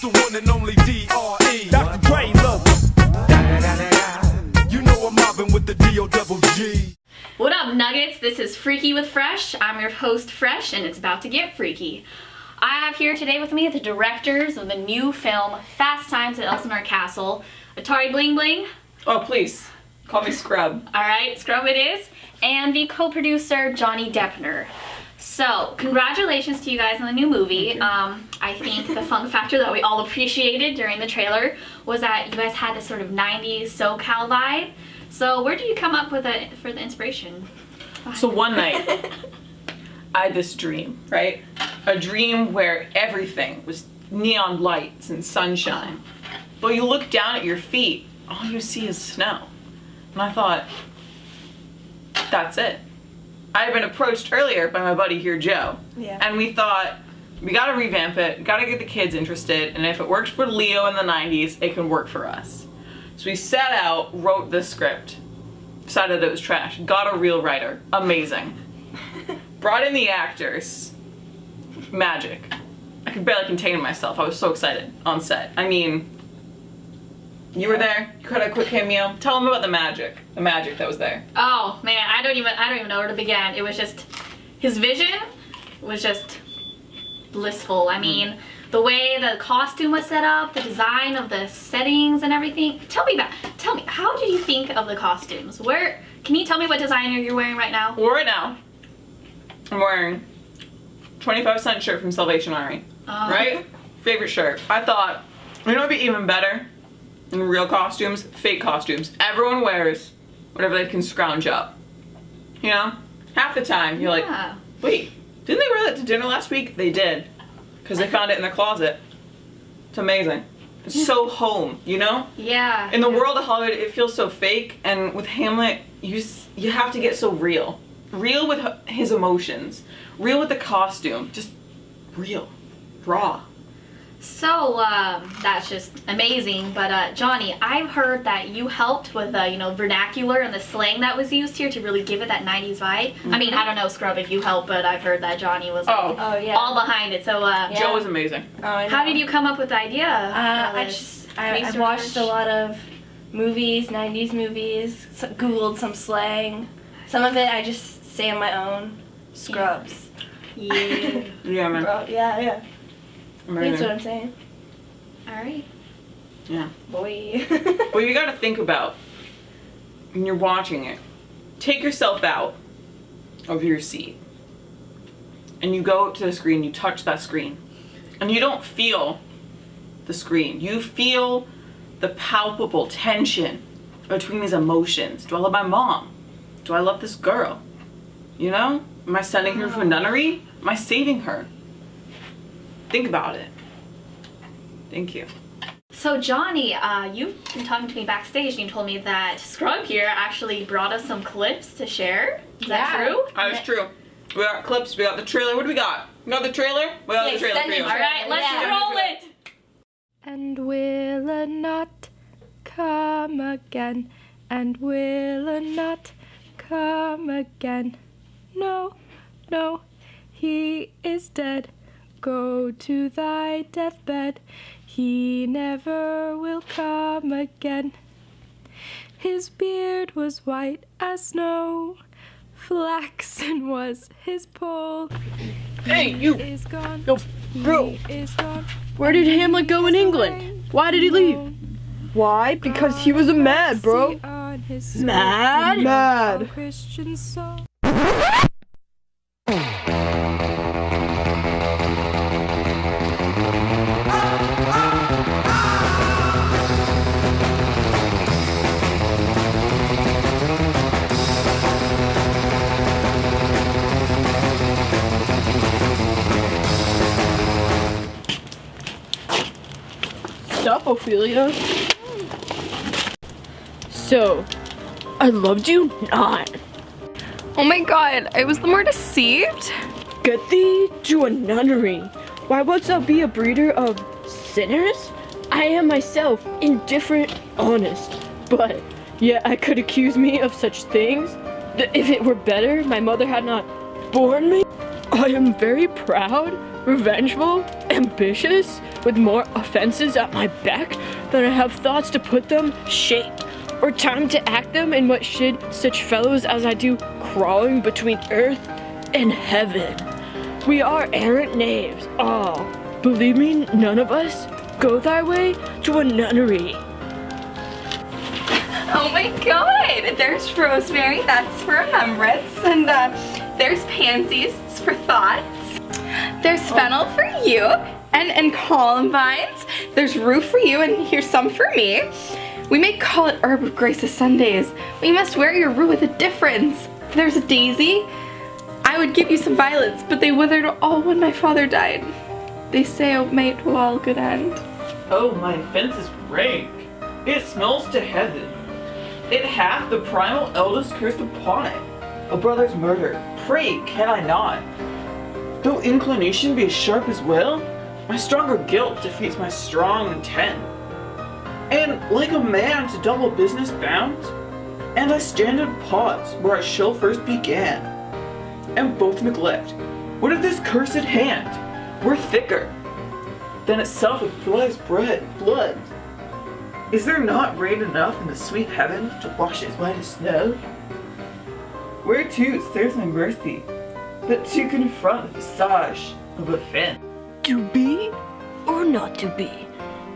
the one and only D.R.E. Dr. Dre, look. You know I'm mobbing with the D.O.double-G. What up, Nuggets? This is Freaky with Fresh. I'm your host, Fresh, and it's about to get freaky. I have here today with me the directors of the new film Fast Times at Elsinor Castle, Atari Bling Bling. Oh, please. Call me Scrub. Alright, Scrub it is. And the co-producer, Johnny Deppner. So, congratulations to you guys on the new movie. I think the fun factor that we all appreciated during the trailer was that you guys had this sort of 90s SoCal vibe. So, where did you come up with it for the inspiration? So one night, I had this dream, right? A dream where everything was neon lights and sunshine. But you look down at your feet, all you see is snow. And I thought, that's it. I had been approached earlier by my buddy here, Joe. Yeah. And we thought, we gotta revamp it, gotta get the kids interested, and if it worked for Leo in the 90s, it can work for us. So we sat out, wrote the script, decided it was trash, got a real writer, amazing. Brought in the actors, magic. I could barely contain myself, I was so excited on set. I mean, you were there, you had a quick cameo. Tell them about the magic that was there. Oh man, I don't even know where to begin. It was just, his vision was just blissful. I mean, the way the costume was set up, the design of the settings and everything. Tell me, how did you think of the costumes? Can you tell me what designer you're wearing right now? Well, right now, I'm wearing 25-cent shirt from Salvation Army, right? Favorite shirt. I thought, you know what'd be even better than real costumes? Fake costumes. Everyone wears whatever they can scrounge up. You know? Half the time, you're like, wait, didn't they wear that to dinner last week? They did. Because they found it in their closet. It's amazing. It's so home, you know? Yeah. In the world of Hollywood, it feels so fake, and with Hamlet, you have to get so real. Real with his emotions. Real with the costume. Just real. Raw. So, that's just amazing. But, Johnny, I've heard that you helped with, vernacular and the slang that was used here to really give it that 90s vibe. I mean, I don't know, Scrub, if you helped, but I've heard that Johnny was all behind it. So, Joe was amazing. How did you come up with the idea? I watched a lot of movies, 90s movies, Googled some slang. Some of it I just say on my own. Scrubs. Yeah. Yeah, man. Yeah. Amazing. That's what I'm saying. Alright. Yeah. Boy. Well, you gotta think about, when you're watching it, take yourself out of your seat. And you go to the screen, you touch that screen. And you don't feel the screen. You feel the palpable tension between these emotions. Do I love my mom? Do I love this girl? You know? Am I sending her to a nunnery? Am I saving her? Think about it. Thank you. So Johnny, you've been talking to me backstage and you told me that Scrub here actually brought us some clips to share. Is that true? That is true. We got clips, we got the trailer. What do we got? We got the trailer? We got the trailer for you. Alright, let's roll it! And will it not come again? And will it not come again? No, no, he is dead. Go to thy deathbed, he never will come again. His beard was white as snow, flaxen was his poll. Hey, you! Is gone. Yo, bro! He is gone. Where did Hamlet go in England? Why did he leave? Why? Because he was a mad, bro. Mad? Mad. Christian song. Stop, Ophelia. So, I loved you not. Oh my god, I was the more deceived? Get thee to a nunnery. Why wouldst thou be a breeder of sinners? I am myself indifferent, honest. But yet I could accuse me of such things. If it were better, my mother had not borne me. I am very proud, revengeful, ambitious, with more offenses at my beck than I have thoughts to put them shape, or time to act them in what should such fellows as I do crawling between earth and heaven. We are errant knaves, all. Believe me, none of us go thy way to a nunnery. Oh my god! There's rosemary, that's for remembrance, and there's pansies for thoughts. There's fennel for you, and columbines. There's rue for you, and here's some for me. We may call it herb of grace of Sundays. We must wear your rue with a difference. There's a daisy. I would give you some violets, but they withered all when my father died. They say, oh, may it to all good end. Oh, my offense is rank. It smells to heaven. It hath the primal eldest curse upon it. A brother's murder, pray can I not? Though inclination be as sharp as will, my stronger guilt defeats my strong intent. And like a man to double business bound, and I stand and pause where I shall first began, and both neglect, what if this cursed hand were thicker than itself with blood? Is there not rain enough in the sweet heaven to wash it as white as snow? Whereto serves my mercy, but to confront the visage of offense? To be or not to be?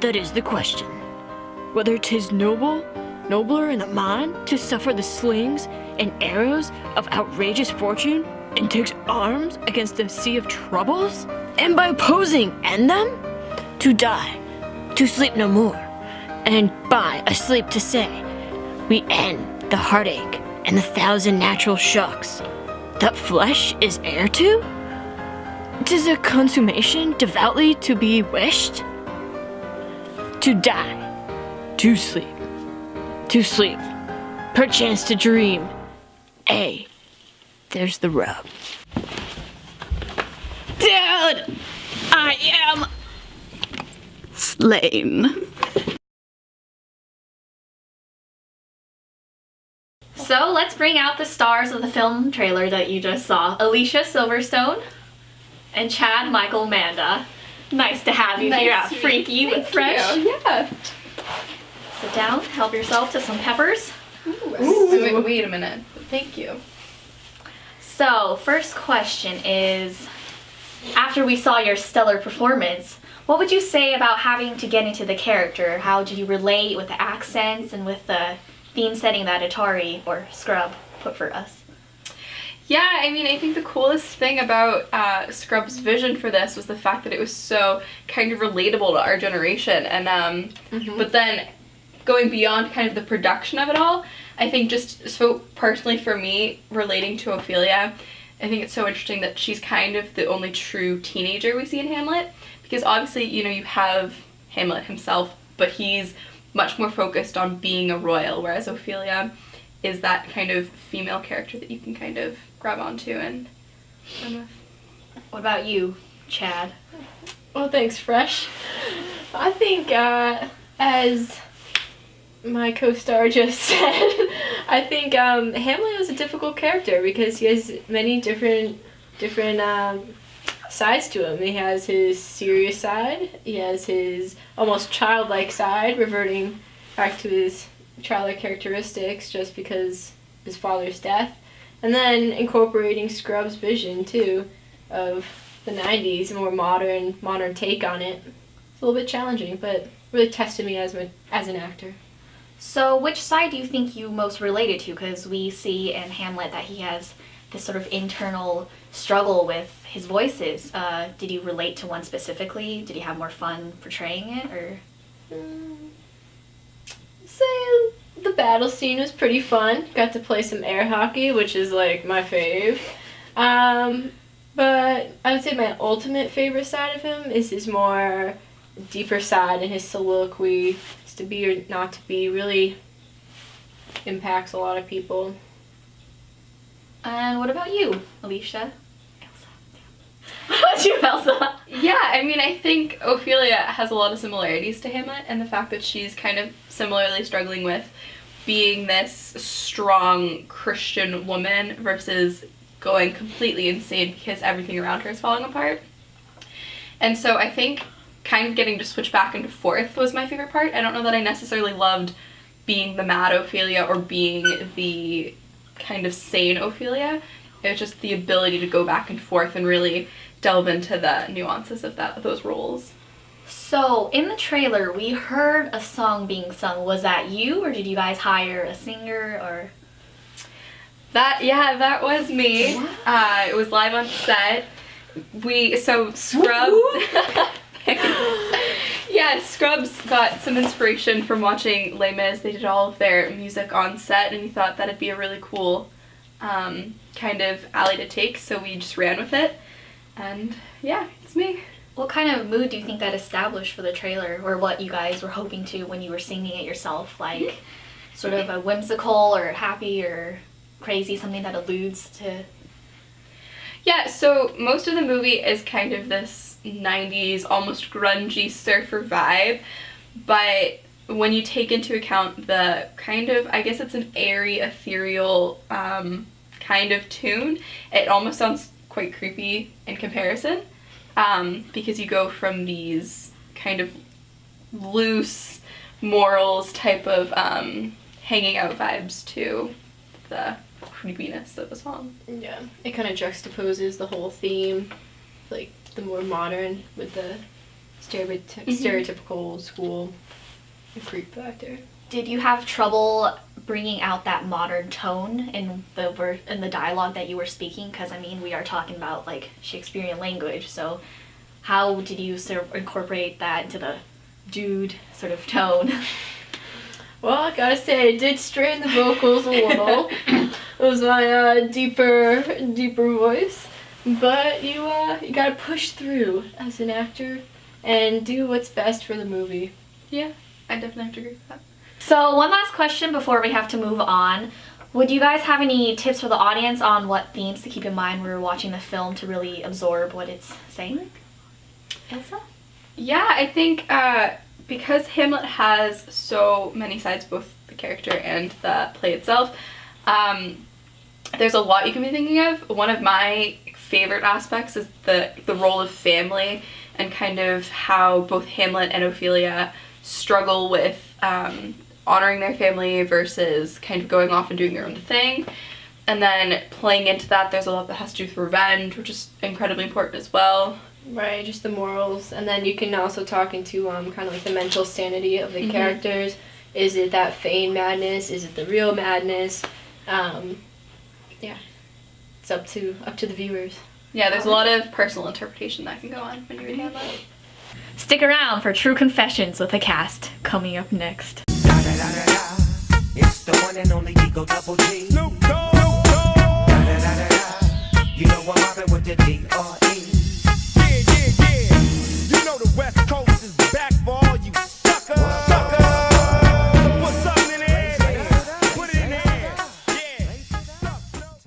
That is the question. Whether 'tis nobler in the mind to suffer the slings and arrows of outrageous fortune and takes arms against a sea of troubles, and by opposing end them, to die, to sleep no more, and by asleep to say, we end the heartache and the thousand natural shocks that flesh is heir to? 'Tis a consummation devoutly to be wished. To die, to sleep, perchance to dream. There's the rub. Dude! I am slain. So let's bring out the stars of the film trailer that you just saw. Alicia Silverstone and Chad Michael Manda. Nice to have you here at Freaky with Fresh. Yeah. Sit down, help yourself to some peppers. Ooh. Wait a minute. Thank you. So, first question is, after we saw your stellar performance, what would you say about having to get into the character? How did you relate with the accents and with the theme setting that Atari or Scrub put for us? Yeah, I mean, I think the coolest thing about Scrub's vision for this was the fact that it was so kind of relatable to our generation. And but then going beyond kind of the production of it all, I think just so personally for me, relating to Ophelia, I think it's so interesting that she's kind of the only true teenager we see in Hamlet. Because obviously, you know, you have Hamlet himself, but he's much more focused on being a royal, whereas Ophelia is that kind of female character that you can kind of grab onto and run with. What about you, Chad? Well, thanks, Fresh. I think, as my co-star just said, I think Hamlet was a difficult character because he has many different sides to him. He has his serious side, he has his almost childlike side, reverting back to his childlike characteristics just because his father's death, and then incorporating Scrub's vision too of the 90s, a more modern take on it. It's a little bit challenging, but really tested me as an actor. So which side do you think you most related to? Because we see in Hamlet that he has this sort of internal struggle with his voices. Did you relate to one specifically? Did you have more fun portraying it, or? Say the battle scene was pretty fun. Got to play some air hockey, which is like my fave. But I would say my ultimate favorite side of him is his more deeper side, and his soliloquy, his to be or not to be, really impacts a lot of people. And what about you, Alicia? What about you, Ailsa? Yeah, I mean, I think Ophelia has a lot of similarities to Hamlet, and the fact that she's kind of similarly struggling with being this strong Christian woman versus going completely insane because everything around her is falling apart. And so I think kind of getting to switch back and forth was my favorite part. I don't know that I necessarily loved being the mad Ophelia or being the kind of sane Ophelia. It was just the ability to go back and forth and really delve into the nuances of those roles. So in the trailer, we heard a song being sung. Was that you, or did you guys hire a singer, or? That was me. It was live on set. Scrubs. Yeah, Scrubs got some inspiration from watching Les Mis. They did all of their music on set, and we thought that'd be a really cool kind of alley to take, so we just ran with it. And yeah, it's me. What kind of mood do you think that established for the trailer, or what you guys were hoping to when you were singing it yourself? Like, sort of a whimsical or happy or crazy, something that alludes to... Yeah, so most of the movie is kind of this 90s, almost grungy surfer vibe, but when you take into account the kind of, I guess it's an airy, ethereal kind of tune, it almost sounds quite creepy in comparison, because you go from these kind of loose morals type of hanging out vibes to the creepiness of the song. Yeah, it kind of juxtaposes the whole theme, like the more modern with the stereotypical old school creep factor. Did you have trouble bringing out that modern tone in the dialogue that you were speaking? Because, I mean, we are talking about, like, Shakespearean language, so how did you sort of incorporate that into the dude sort of tone? Well, I gotta say, I did strain the vocals a little. It was my deeper voice. But you gotta push through as an actor and do what's best for the movie. Yeah, I definitely have to agree with that. So one last question before we have to move on. Would you guys have any tips for the audience on what themes to keep in mind when we're watching the film to really absorb what it's saying? Ailsa? Yeah, I think because Hamlet has so many sides, both the character and the play itself, there's a lot you can be thinking of. One of my favorite aspects is the role of family and kind of how both Hamlet and Ophelia struggle with honoring their family versus kind of going off and doing their own thing. And then playing into that, there's a lot that has to do with revenge, which is incredibly important as well. Right, just the morals. And then you can also talk into kind of like the mental sanity of the characters. Is it that feigned madness? Is it the real madness? Yeah, it's up to the viewers. Yeah, there's a lot of personal interpretation that can go on when you read Hamlet. Stick around for True Confessions with the cast coming up next. It's the one and only Eagle Double G.